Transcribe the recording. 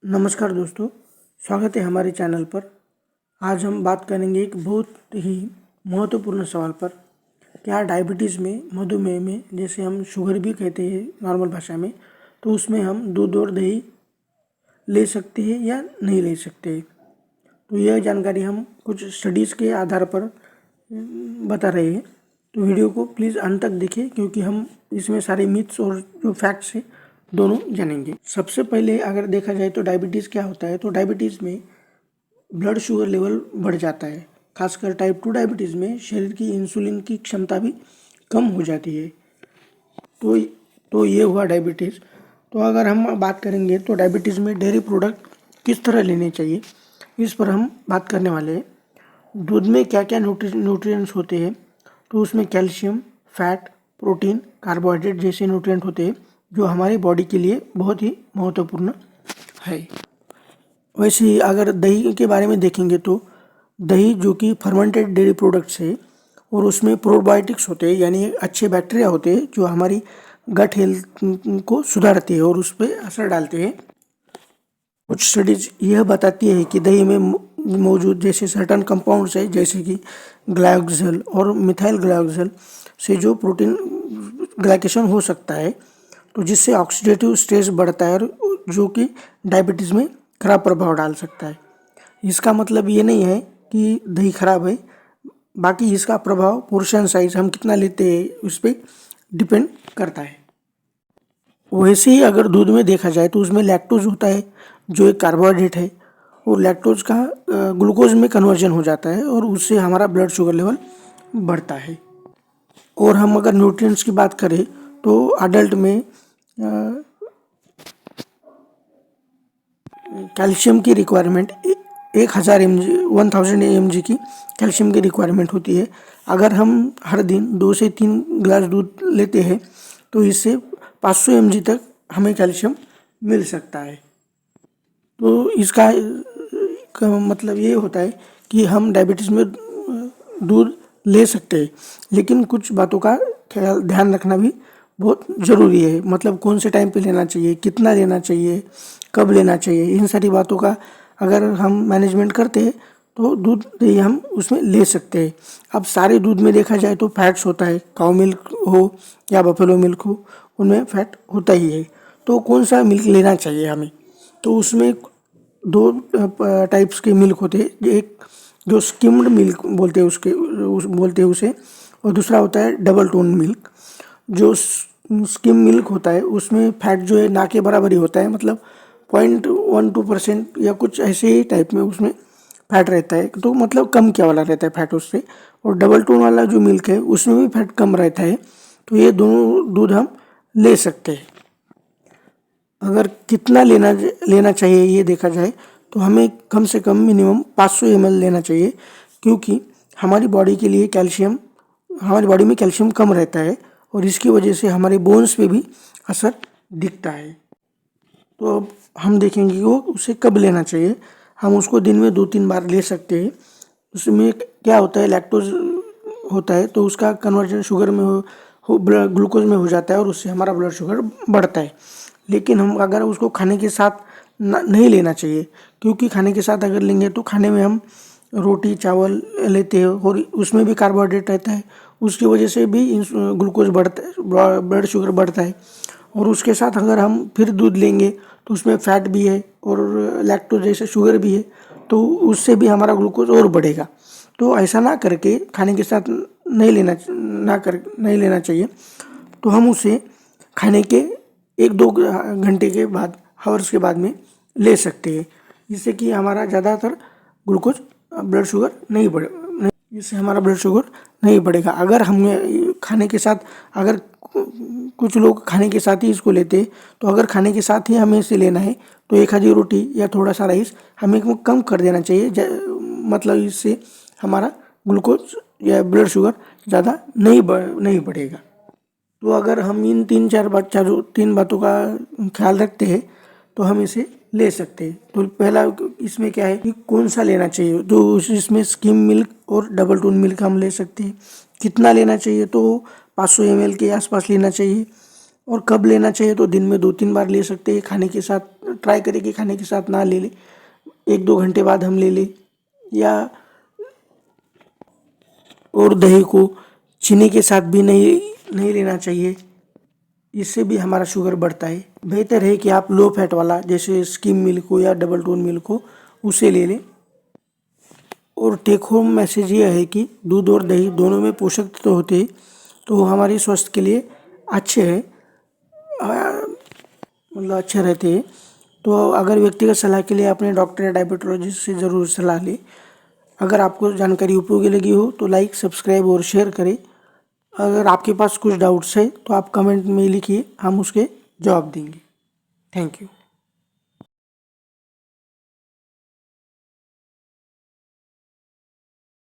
नमस्कार दोस्तों, स्वागत है हमारे चैनल पर। आज हम बात करेंगे एक बहुत ही महत्वपूर्ण सवाल पर। क्या डायबिटीज़ में, मधुमेह में, जैसे हम शुगर भी कहते हैं नॉर्मल भाषा में, तो उसमें हम दूध और दही ले सकते हैं या नहीं ले सकते? तो यह जानकारी हम कुछ स्टडीज़ के आधार पर बता रहे हैं। तो वीडियो को प्लीज़ अंत तक देखें, क्योंकि हम इसमें सारे मिथ्स और जो फैक्ट्स हैं दोनों जानेंगे। सबसे पहले अगर देखा जाए तो डायबिटीज़ क्या होता है, तो डायबिटीज़ में ब्लड शुगर लेवल बढ़ जाता है। खासकर टाइप 2 डायबिटीज़ में शरीर की इंसुलिन की क्षमता भी कम हो जाती है। तो ये हुआ डायबिटीज़। तो अगर हम बात करेंगे तो डायबिटीज़ में डेयरी प्रोडक्ट किस तरह लेने चाहिए, इस पर हम बात करने वाले हैं। दूध में क्या क्या न्यूट्रिएंट्स होते हैं, तो उसमें कैल्शियम, फैट, प्रोटीन, कार्बोहाइड्रेट जैसे न्यूट्रिएंट होते हैं जो हमारी बॉडी के लिए बहुत ही महत्वपूर्ण है। वैसे ही अगर दही के बारे में देखेंगे तो दही जो कि फर्मेंटेड डेयरी प्रोडक्ट्स है और उसमें प्रोबायोटिक्स होते हैं, यानी अच्छे बैक्टीरिया होते हैं जो हमारी गट हेल्थ को सुधारते हैं और उस पर असर डालते हैं। कुछ स्टडीज यह बताती है कि दही में मौजूद जैसे सर्टन कंपाउंड्स है, जैसे कि ग्लाइकोजेल और मिथाइल ग्लाइकोजेल से जो प्रोटीन ग्लाइकेशन हो सकता है, तो जिससे ऑक्सीडेटिव स्ट्रेस बढ़ता है और जो कि डायबिटीज़ में खराब प्रभाव डाल सकता है। इसका मतलब ये नहीं है कि दही खराब है, बाकी इसका प्रभाव पोर्शन साइज हम कितना लेते हैं उस पर डिपेंड करता है। वैसे ही अगर दूध में देखा जाए तो उसमें लैक्टोज होता है जो एक कार्बोहाइड्रेट है, और लैक्टोज का ग्लूकोज में कन्वर्जन हो जाता है और उससे हमारा ब्लड शुगर लेवल बढ़ता है। और हम अगर न्यूट्रिएंट्स की बात करें तो अडल्ट में कैल्शियम की रिक्वायरमेंट 1000 mg की कैल्शियम की रिक्वायरमेंट होती है। अगर हम हर दिन 2 से 3 गिलास दूध लेते हैं तो इससे 500 mg तक हमें कैल्शियम मिल सकता है। तो इसका मतलब ये होता है कि हम डायबिटीज़ में दूध ले सकते हैं, लेकिन कुछ बातों का ध्यान रखना भी बहुत ज़रूरी है। मतलब कौन से टाइम पे लेना चाहिए, कितना लेना चाहिए, कब लेना चाहिए, इन सारी बातों का अगर हम मैनेजमेंट करते हैं तो दूध दही हम उसमें ले सकते हैं। अब सारे दूध में देखा जाए तो फैट्स होता है, काउ मिल्क हो या बफेलो मिल्क हो, उनमें फैट होता ही है। तो कौन सा मिल्क लेना चाहिए हमें, तो उसमें 2 टाइप्स के मिल्क होते हैं। एक जो स्किम्ड मिल्क बोलते हैं उसे, और दूसरा होता है डबल टोन मिल्क। जो स्किम मिल्क होता है उसमें फैट जो है ना के बराबर ही होता है, मतलब 0.12% या कुछ ऐसे ही टाइप में उसमें फैट रहता है, तो मतलब कम क्या वाला रहता है फैट उससे। और डबल टोन वाला जो मिल्क है उसमें भी फैट कम रहता है। तो ये दोनों दूध हम ले सकते हैं। अगर कितना लेना चाहिए ये देखा जाए तो हमें कम से कम मिनिमम 500 ml लेना चाहिए, क्योंकि हमारी बॉडी के लिए हमारी बॉडी में कैल्शियम कम रहता है और इसकी वजह से हमारे बोन्स पे भी असर दिखता है। तो अब हम देखेंगे कि वो उसे कब लेना चाहिए। हम उसको दिन में 2-3 बार ले सकते हैं। उसमें क्या होता है, लैक्टोज होता है तो उसका कन्वर्जन शुगर में ग्लूकोज में हो जाता है और उससे हमारा ब्लड शुगर बढ़ता है। लेकिन हम अगर उसको खाने के साथ नहीं लेना चाहिए, क्योंकि खाने के साथ अगर लेंगे तो खाने में हम रोटी चावल लेते हैं और उसमें भी कार्बोहाइड्रेट रहता है, उसकी वजह से भी ग्लूकोज बढ़ता है, ब्लड शुगर बढ़ता है। और उसके साथ अगर हम फिर दूध लेंगे तो उसमें फैट भी है और लैक्टोज जैसे शुगर भी है, तो उससे भी हमारा ग्लूकोज और बढ़ेगा। तो ऐसा ना करके खाने के साथ नहीं लेना चाहिए। तो हम उसे खाने के 1-2 घंटे के बाद, हावर्स के बाद में ले सकते हैं, जिससे कि हमारा ज़्यादातर ग्लूकोज ब्लड शुगर नहीं बढ़े जिससे हमारा ब्लड शुगर नहीं बढ़ेगा। अगर हमें खाने के साथ, अगर कुछ लोग खाने के साथ ही इसको लेते हैं, तो अगर खाने के साथ ही हमें इसे लेना है तो 1 आधी रोटी या थोड़ा सा राइस हमें कम कर देना चाहिए। मतलब इससे हमारा ग्लूकोज या ब्लड शुगर ज़्यादा नहीं बढ़ेगा। तो अगर हम इन 3 बातों का ख्याल रखते हैं तो हम इसे ले सकते हैं। तो पहला इसमें क्या है कि कौन सा लेना चाहिए, तो इसमें स्किम मिल्क और डबल टोन मिल्क हम ले सकते हैं। कितना लेना चाहिए, तो 500 ml के आसपास लेना चाहिए। और कब लेना चाहिए तो दिन में 2-3 बार ले सकते हैं। खाने के साथ ट्राई करें कि खाने के साथ ना ले लें, 1-2 घंटे बाद हम ले लें। या और दही को चीनी के साथ भी नहीं लेना चाहिए, इससे भी हमारा शुगर बढ़ता है। बेहतर है कि आप लो फैट वाला जैसे स्किम मिल्क हो या डबल टोन मिल्क हो उसे ले लें। और टेक होम मैसेज ये है कि दूध और दही दोनों में पोषक तत्व होते हैं, तो हमारे स्वास्थ्य के लिए अच्छे हैं, मतलब अच्छे रहते हैं। तो अगर व्यक्तिगत सलाह के लिए अपने डॉक्टर या डायबिटोलॉजिस्ट से ज़रूर सलाह लें। अगर आपको जानकारी उपयोगी लगी हो तो लाइक, सब्सक्राइब और शेयर करें। अगर आपके पास कुछ डाउट्स है तो आप कमेंट में लिखिए, हम उसके जवाब देंगे। Thank you.